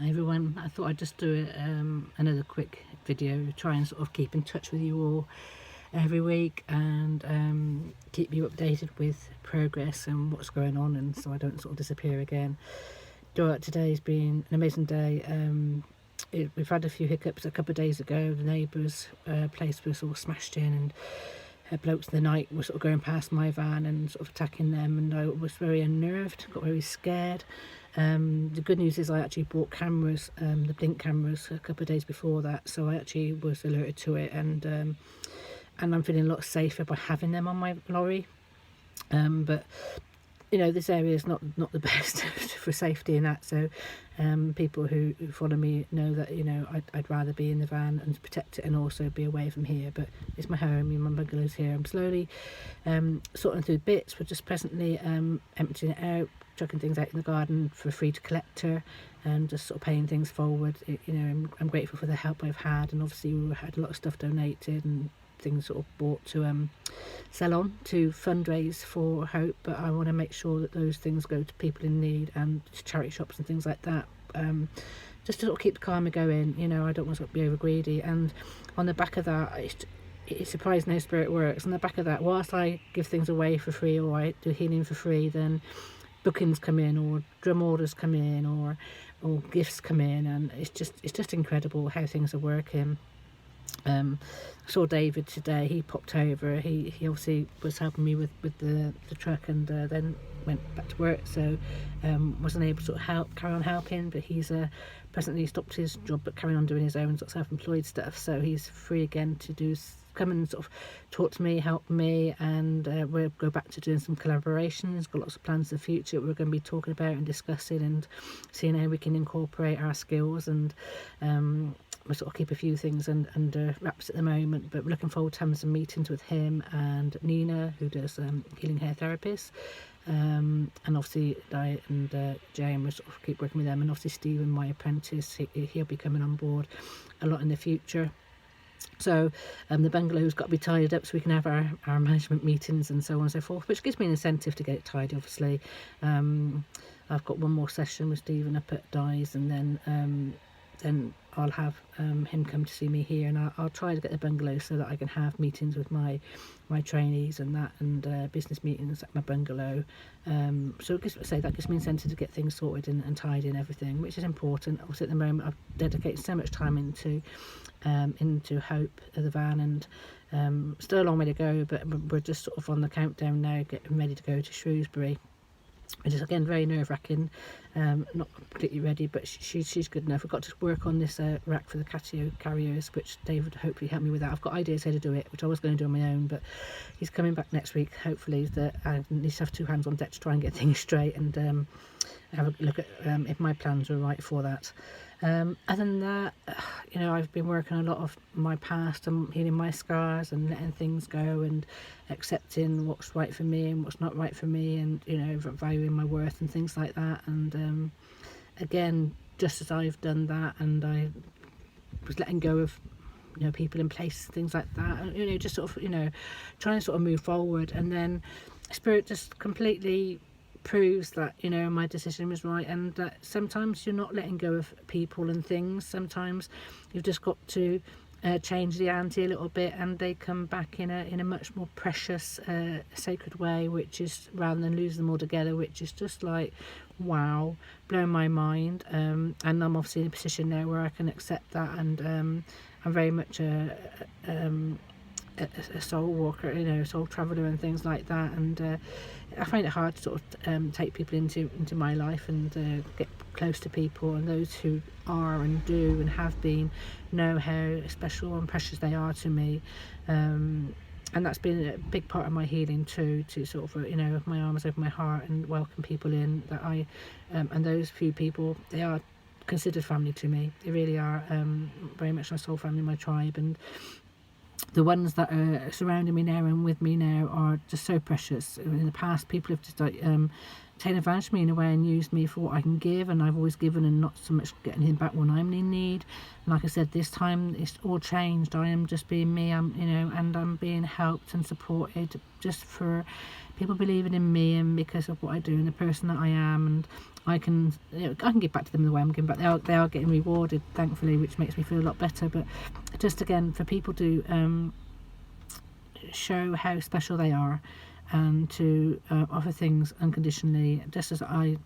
Hi everyone, I thought I'd just do another quick video, try and sort of keep in touch with you all every week and keep you updated with progress and what's going on, and so I don't sort of disappear again. Today's been an amazing day. We've had a few hiccups a couple of days ago. The neighbours' place was all smashed in, and blokes in the night were sort of going past my van and sort of attacking them, and I was very unnerved, got very scared. The good news is I actually bought cameras, the blink cameras, a couple of days before that, so I actually was alerted to it, and I'm feeling a lot safer by having them on my lorry. But you know, this area is not the best for safety and that, so people who follow me know that, you know, I'd rather be in the van and protect it and also be away from here. But it's my home, my bungalow's here. I'm slowly sorting through bits. We're just presently emptying it out, chucking things out in the garden for free to collector, and just sort of paying things forward. You know, I'm grateful for the help I've had, and obviously we had a lot of stuff donated and things sort of bought to sell on to fundraise for hope, but I want to make sure that those things go to people in need and to charity shops and things like that, just to sort of keep the karma going. You know, I don't want to sort of be over greedy, and on the back of that, it's surprising how spirit works. On the back of that, whilst I give things away for free, or I do healing for free, then bookings come in, or drum orders come in, or gifts come in, and it's just incredible how things are working. I saw David today. He popped over. He obviously was helping me with the truck, and then went back to work, so wasn't able to sort of carry on helping, but he's presently stopped his job but carrying on doing his own sort of self-employed stuff, so he's free again to come and sort of talk to me, help me, and we'll go back to doing some collaborations. Got lots of plans for the future we're going to be talking about and discussing, and seeing how we can incorporate our skills, and we sort of keep a few things under wraps at the moment, but we're looking forward to having some meetings with him and Nina, who does healing hair therapists, and obviously I and Jane will sort of keep working with them, and obviously Stephen, my apprentice, he'll be coming on board a lot in the future. So the bungalow's got to be tidied up so we can have our management meetings and so on and so forth, which gives me an incentive to get it tidy, obviously. I've got one more session with Stephen up at Dyes, and then I'll have him come to see me here, and I'll try to get the bungalow so that I can have meetings with my trainees and that, and business meetings at my bungalow. So that gives me incentive to get things sorted and tidy and everything, which is important. Obviously at the moment I've dedicated so much time into Hope, the van, and still a long way to go, but we're just sort of on the countdown now, getting ready to go to Shrewsbury, which is again very nerve-wracking. Not completely ready, but she's good enough. I've got to work on this rack for the catio carriers, which David hopefully help me with that. I've got ideas how to do it, which I was going to do on my own, but he's coming back next week. Hopefully that I need to have two hands on deck to try and get things straight, and have a look at if my plans are right for that. Other than that, you know, I've been working a lot of my past and healing my scars and letting things go and accepting what's right for me and what's not right for me, and, you know, valuing my worth and things like that. And again, just as I've done that, and I was letting go of, you know, people in places, things like that, and, you know, just sort of, you know, trying to sort of move forward, and then Spirit just completely proves that, you know, my decision was right, and that sometimes you're not letting go of people and things. Sometimes you've just got to change the ante a little bit, and they come back in a much more precious, sacred way, which is, rather than losing them altogether, which is just like, wow, blowing my mind. And I'm obviously in a position now where I can accept that, and I'm very much a soul walker, you know, soul traveller and things like that, and I find it hard to sort of take people into my life and get close to people, and those who are and do and have been know how special and precious they are to me, and that's been a big part of my healing too, to sort of, you know, have my arms over my heart and welcome people in that I and those few people, they are considered family to me. They really are, very much my soul family, my tribe, and the ones that are surrounding me now and with me now are just so precious. In the past, people have just like taken advantage of me in a way and used me for what I can give, and I've always given and not so much get anything back when I'm in need. And like I said, this time it's all changed. I am just being me, and I'm being helped and supported just for people believing in me and because of what I do and the person that I am, and I can give back to them the way I'm giving back. They are getting rewarded, thankfully, which makes me feel a lot better. But just again, for people to show how special they are, and to offer things unconditionally, just as I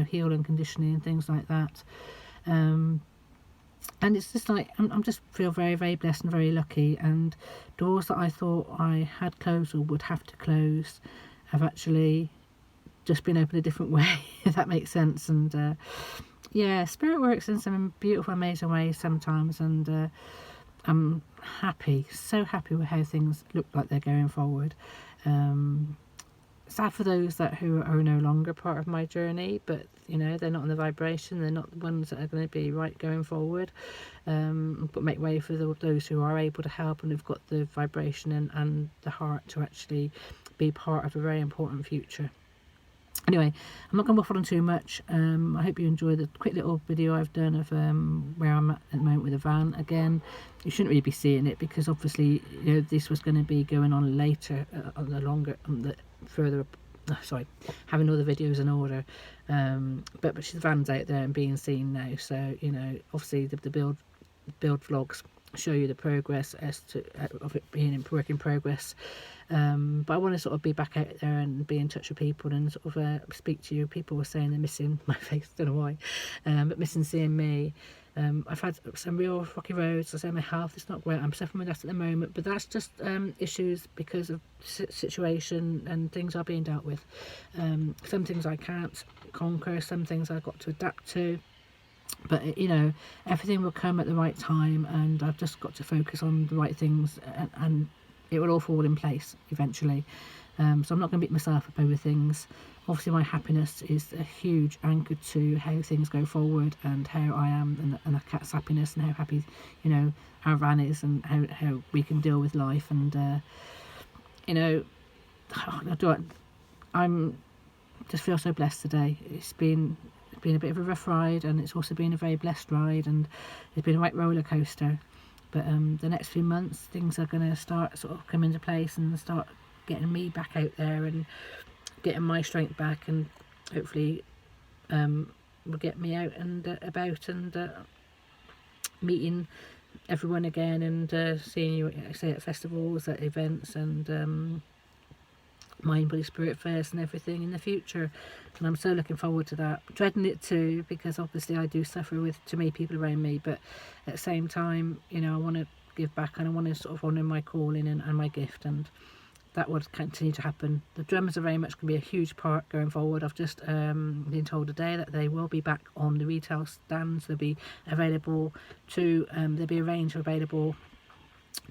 heal unconditionally and things like that, and it's just like I'm just feel very, very blessed and very lucky. And doors that I thought I had closed or would have to close have actually just been opened a different way, if that makes sense. And yeah, spirit works in some beautiful, amazing ways sometimes, and I'm happy, so happy with how things look like they're going forward. Sad for those who are no longer part of my journey, but they're not on the vibration, they're not the ones that are going to be right going forward, but make way for those who are able to help and who've got the vibration and the heart to actually be part of a very important future. Anyway, I'm not going to waffle on too much. I hope you enjoy the quick little video I've done of where I'm at the moment with the van. Again, you shouldn't really be seeing it because obviously this was going to be going on later, having all the videos in order. But the van's out there and being seen now, so obviously the build vlogs show you the progress of it being in work in progress. But I want to sort of be back out there and be in touch with people and sort of speak to you. People were saying they're missing my face, don't know why, but missing seeing me. I've had some real rocky roads. I say my health is not great. I'm suffering with that at the moment, but that's just issues because of situation, and things are being dealt with. Some things I can't conquer, some things I've got to adapt to. But everything will come at the right time, and I've just got to focus on the right things, and it will all fall in place eventually. So I'm not going to beat myself up over things. Obviously my happiness is a huge anchor to how things go forward and how I am, and the cat's happiness and how happy our van is, and how we can deal with life. And I'm just feel so blessed today. It's been a bit of a rough ride, and it's also been a very blessed ride, and it's been a right roller coaster. But the next few months things are going to start sort of come into place and start getting me back out there and getting my strength back, and hopefully will get me out and about and meeting everyone again, and seeing you at festivals, at events, and mind, body, spirit fairs and everything in the future. And I'm so looking forward to that. Dreading it too, because obviously I do suffer with too many people around me, but at the same time I want to give back, and I want to sort of honour my calling and my gift, and that would continue to happen. The drummers are very much going to be a huge part going forward. I've just been told today that they will be back on the retail stands. They'll be available to there'll be a range available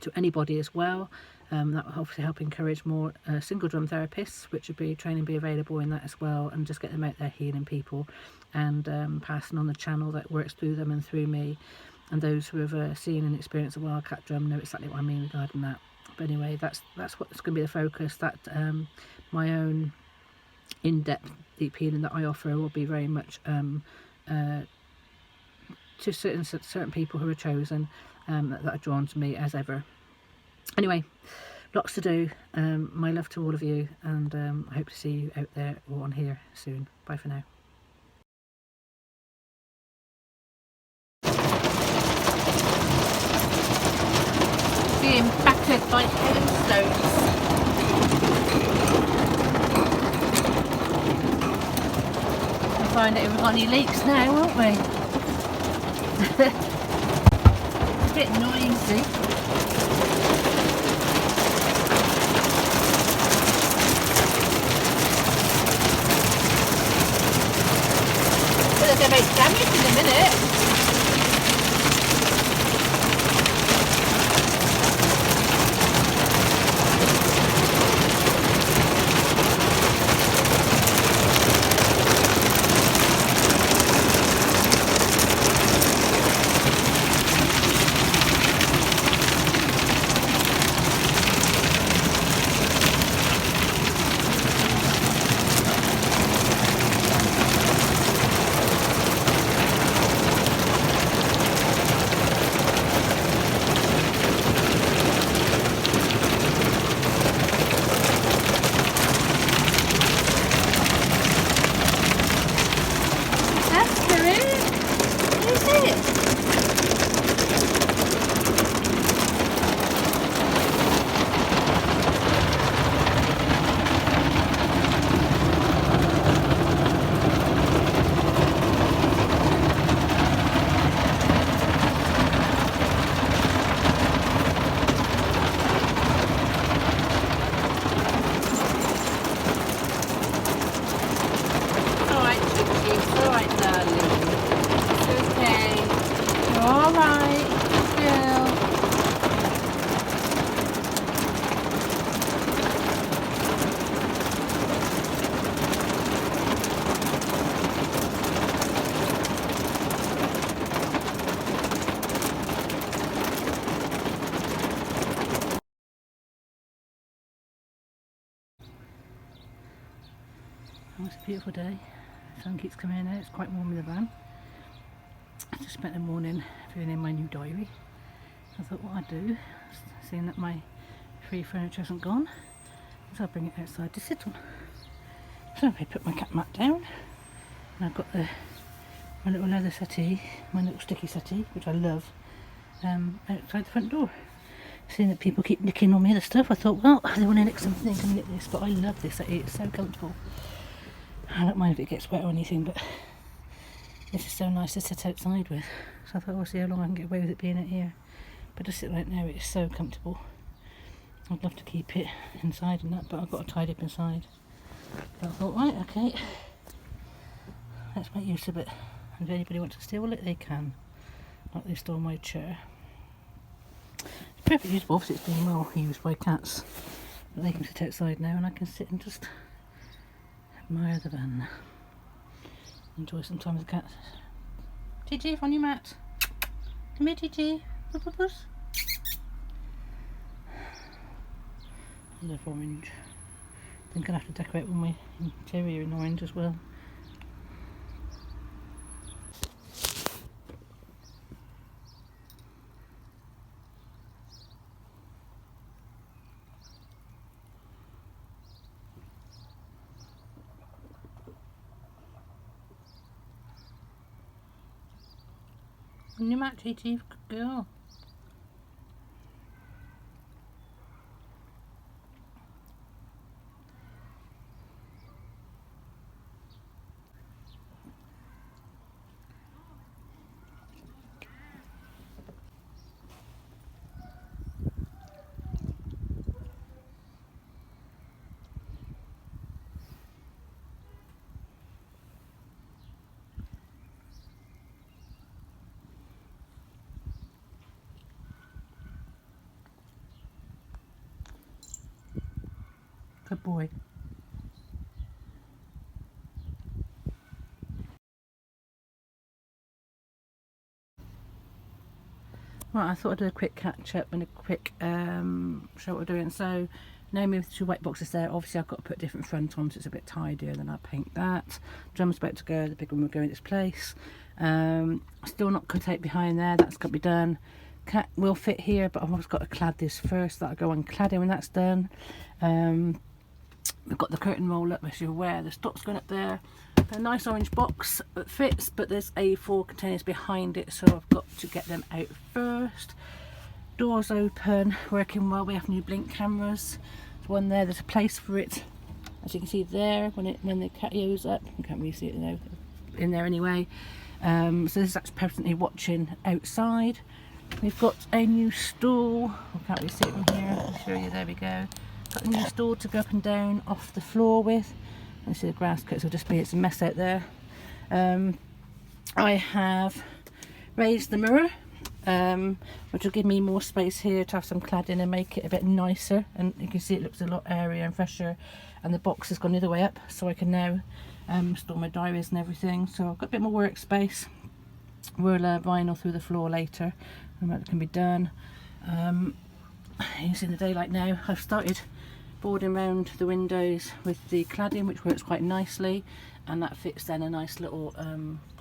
to anybody as well. That will hopefully help encourage more single drum therapists, which would be training be available in that as well, and just get them out there healing people, and passing on the channel that works through them and through me. And those who have seen and experienced a Wildkatt drum know exactly what I mean regarding that. But anyway, that's what's going to be the focus. That my own in-depth deep healing that I offer will be very much to certain people who are chosen, that are drawn to me as ever. Anyway, lots to do. My love to all of you, and I hope to see you out there or on here soon. Bye for now. Being battered by hailstones. We'll find out if we've got any leaks now, won't we? A bit noisy. They're going to make damage in a minute. darling. It's okay. You're alright. Chill. Oh, it's a beautiful day. The sun keeps coming in now. It's quite warm in the van. I just spent the morning filling in my new diary. I thought what I'd do, seeing that my free furniture hasn't gone, is I'll bring it outside to sit on. So I put my cat mat down, and I've got my little leather settee, my little sticky settee, which I love, outside the front door. Seeing that people keep nicking all my other stuff, I thought, well, they want to nick something, they can nick this, but I love this settee, it's so comfortable. I don't mind if it gets wet or anything, but this is so nice to sit outside with. So I thought, we'll see how long I can get away with it being out here. But to sit right now, it's so comfortable. I'd love to keep it inside and that, but I've got to tidy up inside. But I thought, right, okay, let's make use of it. And if anybody wants to steal it, they can. Like they stole my chair. It's perfectly usable because it's been well used by cats. But they can sit outside now, and I can sit and just admire the van. Enjoy some time with the cats. Gigi, on your mat. Come here, Gigi. I love orange. I think I'll have to decorate all my interior in orange as well. On your mat, Gigi, good girl. Good boy. Right, I thought I'd do a quick catch up and a quick show what we're doing. So now moved to white boxes there. Obviously I've got to put a different front on so it's a bit tidier, then I'll paint that. Drum's about to go, the big one will go in its place. Still not cut out behind there, that's got to be done. Cat will fit here, but I've always got to clad this first. That'll go on cladding when that's done. We've got the curtain roll up, as you're aware. The stock's going up there. A nice orange box that fits, but there's A4 containers behind it, so I've got to get them out first. Doors open, working well. We have new blink cameras. There's one there. There's a place for it, as you can see there. When the catio's up, you can't really see it now, in there anyway. So this is actually presently watching outside. We've got a new stool. I can't really see it from here. I'll show you. There we go. Got a new stool to go up and down off the floor with. You see the grass cuts will just be, it's a mess out there. I have raised the mirror, which will give me more space here to have some cladding and make it a bit nicer. And you can see it looks a lot airier and fresher. And the box has gone the other way up, so I can now store my diaries and everything. So I've got a bit more workspace. We'll vinyl through the floor later, and that can be done. You see the daylight now. I've started boarding around the windows with the cladding, which works quite nicely, and that fits then a nice little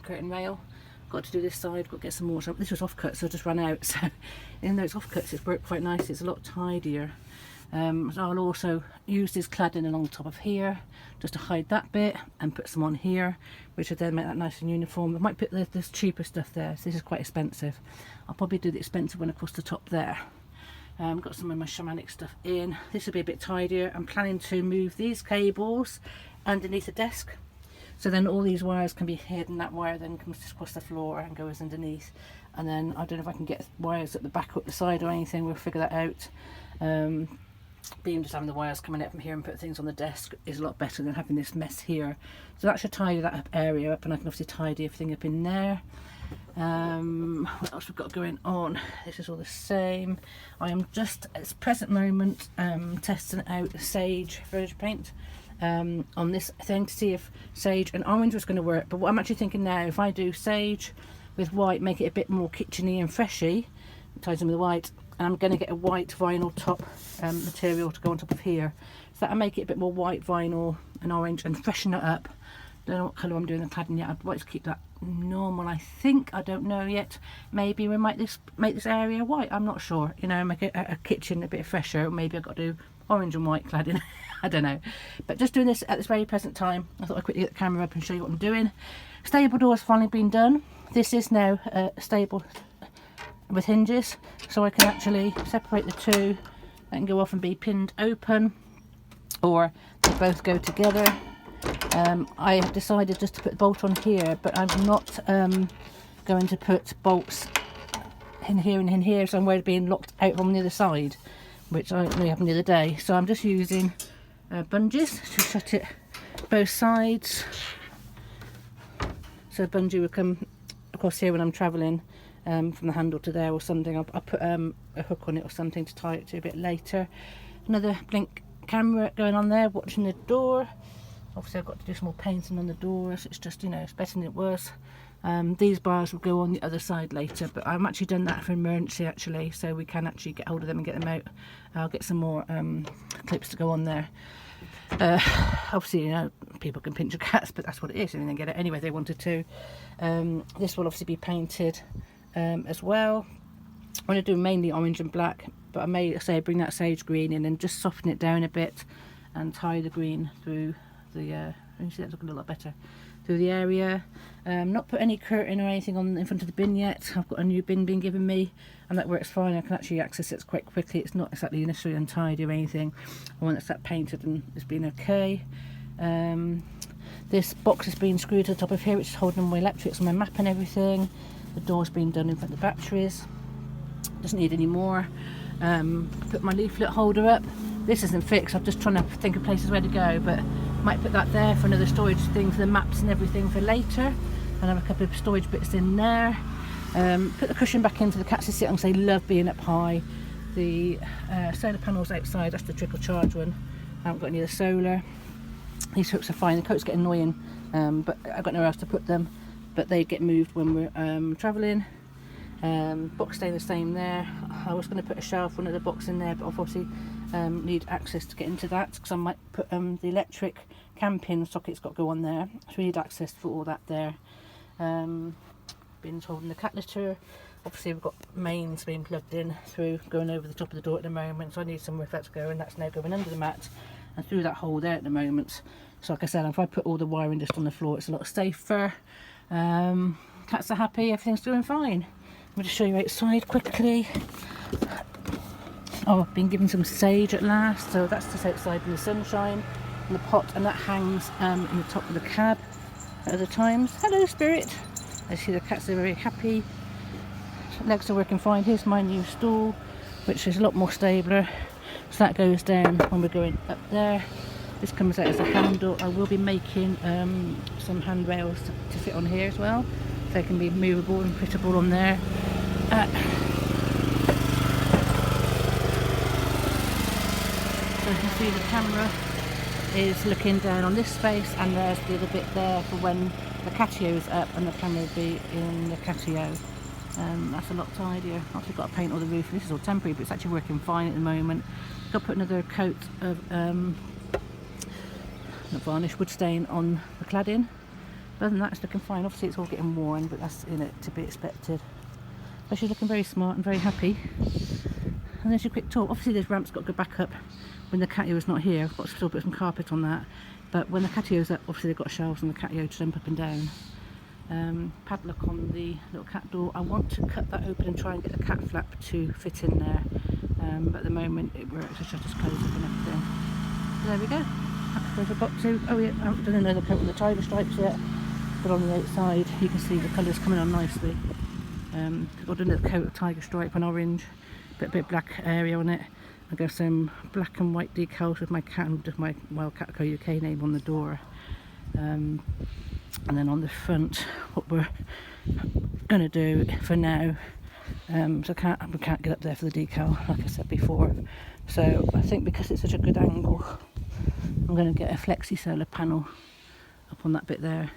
curtain rail. Got to do this side, got to get some more. So this was off cut, so I just ran out. So even though it's off cuts, it's worked quite nicely. It's a lot tidier. So I'll also use this cladding along the top of here just to hide that bit, and put some on here, which will then make that nice and uniform. I might put this cheaper stuff there, so this is quite expensive. I'll probably do the expensive one across the top there. Got some of my shamanic stuff in. This will be a bit tidier. I'm planning to move these cables underneath the desk, so then all these wires can be hid, and that wire then comes across the floor and goes underneath. And then I don't know if I can get wires at the back or at the side or anything. We'll figure that out. being just having the wires coming out from here and put things on the desk is a lot better than having this mess here. So that should tidy that area up, and I can obviously tidy everything up in there. What else we've got going on? This is all the same. I am just at this present moment testing out sage verge paint on this thing to see if sage and orange was going to work. But what I'm actually thinking now, if I do sage with white, make it a bit more kitcheny and freshy, ties in with the white, and I'm going to get a white vinyl top material to go on top of here, so that'll make it a bit more white vinyl and orange and freshen it up. Don't know what colour I'm doing the cladding yet. I'd like to keep that normal, I think. I don't know yet. Maybe we might make this area white. I'm not sure. You know, make a kitchen a bit fresher. Maybe I've got to do orange and white cladding. I don't know. But just doing this at this very present time, I thought I'd quickly get the camera up and show you what I'm doing. Stable door's finally been done. This is now stable with hinges, so I can actually separate the two and go off and be pinned open, or they both go together. I have decided just to put the bolt on here, but I'm not going to put bolts in here and in here, so I'm worried of being locked out from the other side, which I only happened the other day. So I'm just using bungees to shut it both sides. So a bungee will come across here when I'm travelling from the handle to there or something. I'll put a hook on it or something to tie it to a bit later. Another blink camera going on there, watching the door. Obviously I've got to do some more painting on the doors. It's just, you know, it's better than it was. These bars will go on the other side later, but I've actually done that for emergency actually, so we can actually get hold of them and get them out. I'll get some more clips to go on there. Obviously, you know, people can pinch your cats, but that's what it is, and then get it anyway if they wanted to. This will obviously be painted as well. I'm going to do mainly orange and black, but I may say bring that sage green in and just soften it down a bit and tie the green through the you see that's looking a lot better through the area. Not put any curtain or anything on in front of the bin yet. I've got a new bin being given me, and that works fine. I can actually access it quite quickly. It's not exactly necessarily untidy or anything. I want that painted and it's been okay. This box has been screwed to the top of here, which is holding my electrics and my map and everything. The door's been done in front of the batteries. Doesn't need any more. Put my leaflet holder up. This isn't fixed. I'm just trying to think of places where to go, but might put that there for another storage thing for the maps and everything for later, and have a couple of storage bits in there. Put the cushion back in for the cats to sit on because they love being up high. The solar panels outside, that's the trickle charge one. I haven't got any of the solar. These hooks are fine. The coats get annoying, but I've got nowhere else to put them, but they get moved when we're travelling. Box staying the same there. I was going to put a shelf, one of the box in there, but obviously need access to get into that, because I might put the electric cam pin socket's got to go on there, so we need access for all that there. Bins holding the cat litter. Obviously we've got mains being plugged in through, going over the top of the door at the moment, so I need somewhere for that to go, and that's now going under the mat and through that hole there at the moment. So like I said, if I put all the wiring just on the floor, it's a lot safer. Cats are happy, everything's doing fine. I'm going to show you outside quickly. Oh, I've been given some sage at last, so that's just outside in the sunshine in the pot, and that hangs in the top of the cab at other times. Hello Spirit. I see the cats are very happy. Legs are working fine. Here's my new stool, which is a lot more stabler, so that goes down when we're going up there. This comes out as a handle. I will be making some handrails to fit on here as well, so they can be movable and fittable on there. So you can see the camera is looking down on this space, and there's the other bit there for when the catio's up and the camera will be in the catio. That's a lot tidier. I've actually got to paint all the roof. This is all temporary, but it's actually working fine at the moment. Got to put another coat of not varnish, wood stain on the cladding. Other than that, it's looking fine. Obviously it's all getting worn, but that's in it to be expected. But she's looking very smart and very happy. And there's your quick tour. Obviously this ramp's got to go back up when the catio is not here. I've got to still put some carpet on that. But when the catio's up, obviously they've got shelves on the catio to jump up and down. Padlock on the little cat door. I want to cut that open and try and get the cat flap to fit in there. But at the moment it works. The shutters close up and everything. So there we go. That's where I've got to. Oh yeah, I haven't done another coat on the tiger stripes yet. But on the outside you can see the colours coming on nicely. I've got another coat of tiger stripe and orange, but a bit black area on it. I got some black and white decals with my Wildkatt UK name on the door. And then on the front, what we're going to do for now, so we can't get up there for the decal, like I said before. So I think because it's such a good angle, I'm going to get a flexi solar panel up on that bit there.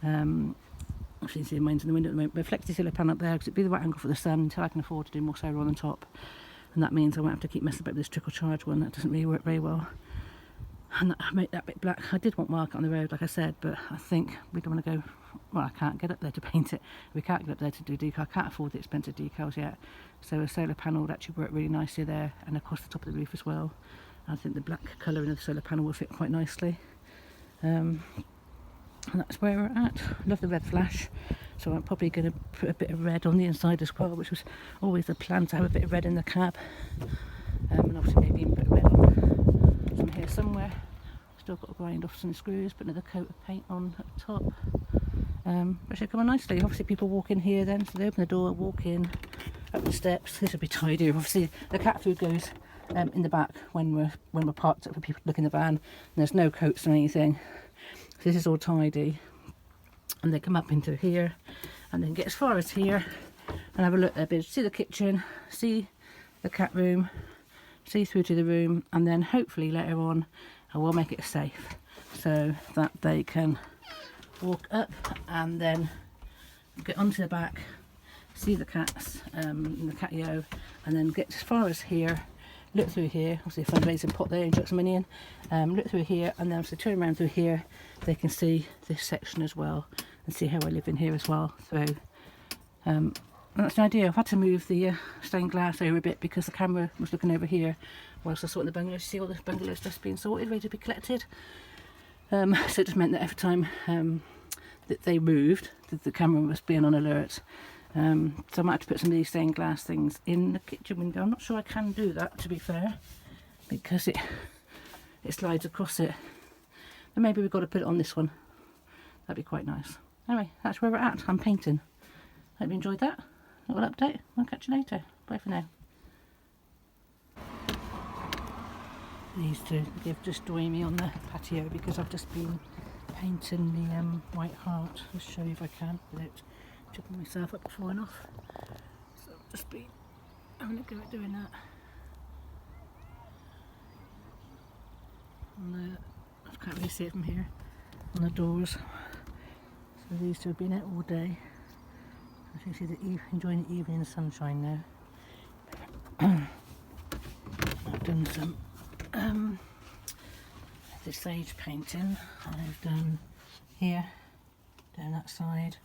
Actually, you see mine's in the window at the moment, but a flexi solar panel up there because it'd be the right angle for the sun until I can afford to do more solar on the top. And that means I won't have to keep messing about with this trickle charge one. That doesn't really work very well. And I make that bit black. I did want Wildkatt on the road, like I said, but I think we don't want to go. Well, I can't get up there to paint it. We can't get up there to do decal. I can't afford the expensive decals yet. So a solar panel would actually work really nicely there, and across the top of the roof as well. I think the black colouring of the solar panel will fit quite nicely. And that's where we're at. Love the red flash, so I'm probably going to put a bit of red on the inside as well, which was always the plan, to have a bit of red in the cab. And obviously maybe even put red on from here somewhere. Still got to grind off some screws, put another coat of paint on at the top. But should come on nicely. Obviously people walk in here then, so they open the door, walk in, up the steps. This will be tidier. Obviously the cat food goes in the back when we're parked up for people to look in the van, and there's no coats or anything. So this is all tidy. And they come up into here and then get as far as here and have a look there, see the kitchen, see the cat room, see through to the room, and then hopefully later on I will make it safe so that they can walk up and then get onto the back, see the cats in the catio, and then get as far as here, look through here, obviously a fundraising pot there and chuck some money in, look through here, and then if they turn around through here they can see this section as well and see how I live in here as well through. That's the idea. I've had to move the stained glass over a bit because the camera was looking over here whilst I was sorting the bungalows. You see all the bungalow stuff's being sorted, ready to be collected. So it just meant that every time that they moved, the camera was being on alert. So I might have to put some of these stained glass things in the kitchen window. I'm not sure I can do that, to be fair, because it slides across it. But maybe we've got to put it on this one. That'd be quite nice. Anyway, that's where we're at. I'm painting. Hope you enjoyed that little update. I'll catch you later. Bye for now. These two give just join me on the patio because I've just been painting the white heart. I'll show you if I can without tripping myself up falling off. So I've just been having a go at doing that. And I can't really see it from here on the doors. So these two have been out all day. I can see that enjoying the evening sunshine now. I've done some the sage painting. I've done here, down that side.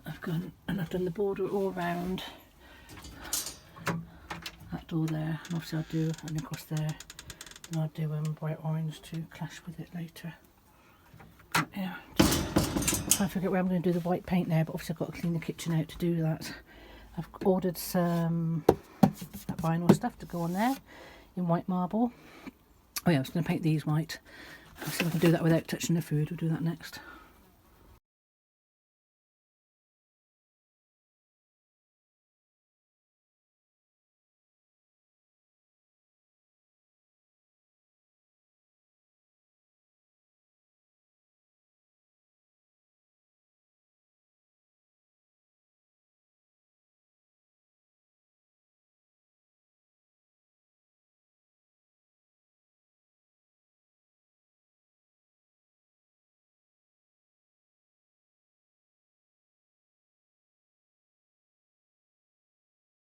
I've done the border all round that door there, and obviously I'll do and across there, and I'll do bright orange to clash with it later. But yeah, trying to figure out where I'm going to do the white paint now, but obviously I've got to clean the kitchen out to do that. I've ordered some vinyl stuff to go on there in white marble. Oh yeah, I was going to paint these white. I'll see if I can do that without touching the food. We'll do that next.